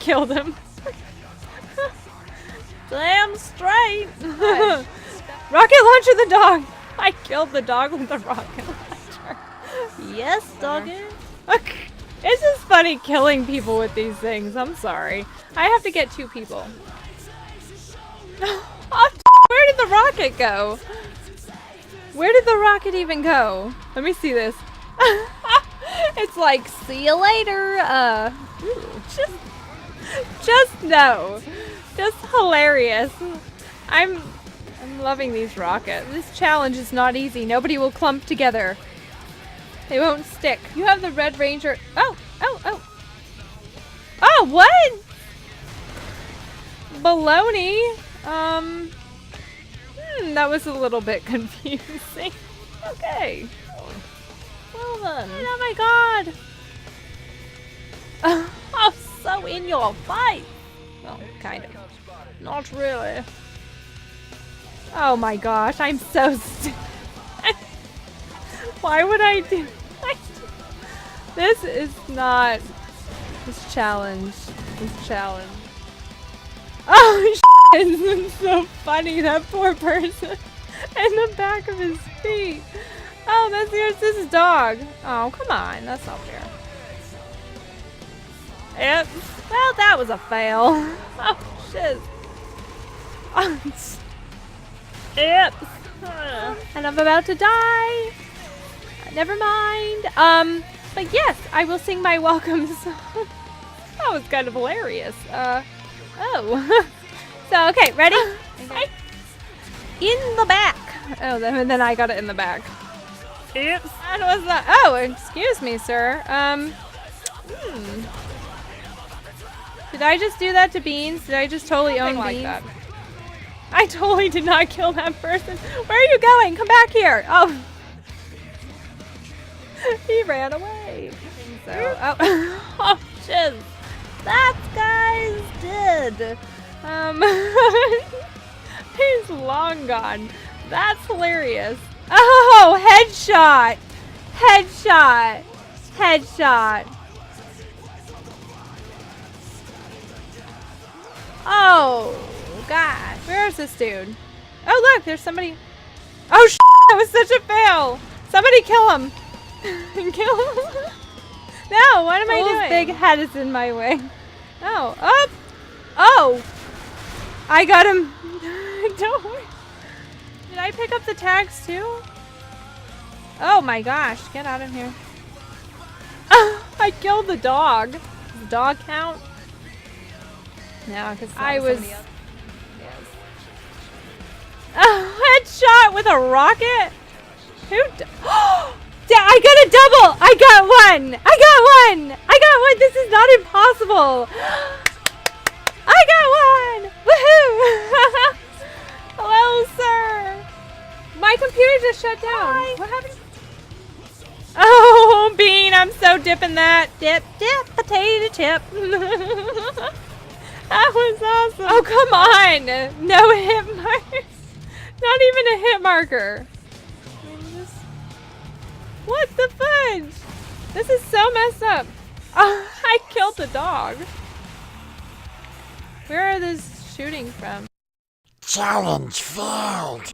killed him. Damn straight. Rocket launcher the dog. I killed the dog with the rocket launcher. Yes, doggy. Okay. It's just funny killing people with these things. I'm sorry. I have to get 2 people. Oh, where did the rocket go? Where did the rocket even go? Let me see this. It's like, see you later. Just no. Just hilarious. I'm loving these rockets. This challenge is not easy. Nobody will clump together. They won't stick. You have the Red Ranger. Oh. Oh, what? Baloney. That was a little bit confusing. Okay. Well then. Oh my god. Oh, so in your face. Well, kind of. Not really. Oh my gosh, I'm so stupid. Why would I do that? This is not this challenge. Oh shit, it's so funny, that poor person in the back of his feet. Oh, that's this dog. Oh, come on, that's not fair. Yep. Well, that was a fail. Oh shit. Yep. And I'm about to die. Never mind. But yes, I will sing my welcome song. That was kind of hilarious. Oh. So, okay, ready? Okay. In the back. Oh, then I got it in the back. Oops. That was not. Oh, excuse me, sir. Did I just do that to Beans? Did I just totally own Beans? That. I totally did not kill that person. Where are you going? Come back here. Oh. He ran away. So, oh, shiz. That guy's dead. He's long gone. That's hilarious. Oh, headshot. Oh, God. Where is this dude? Oh, look, there's somebody. Oh, that was such a fail. Somebody kill him. Kill him. No, what am I doing? His big head is in my way. Oh, up. Oh. I got him. Don't worry. Did I pick up the tags too? Oh my gosh, get out of here. I killed the dog. Does the dog count? No, because I was... Yes. Headshot with a rocket? Who... I got a double! I got one! This is not impossible! I got one! Woohoo! Hello, sir! My computer just shut down. Hi. What happened? Oh, Bean, I'm so dipping that. Dip, potato chip. That was awesome. Oh, come on. No hit markers. Not even a hit marker. What the fudge? This is so messed up. Oh, I killed the dog. Where are these shooting from? Challenge failed.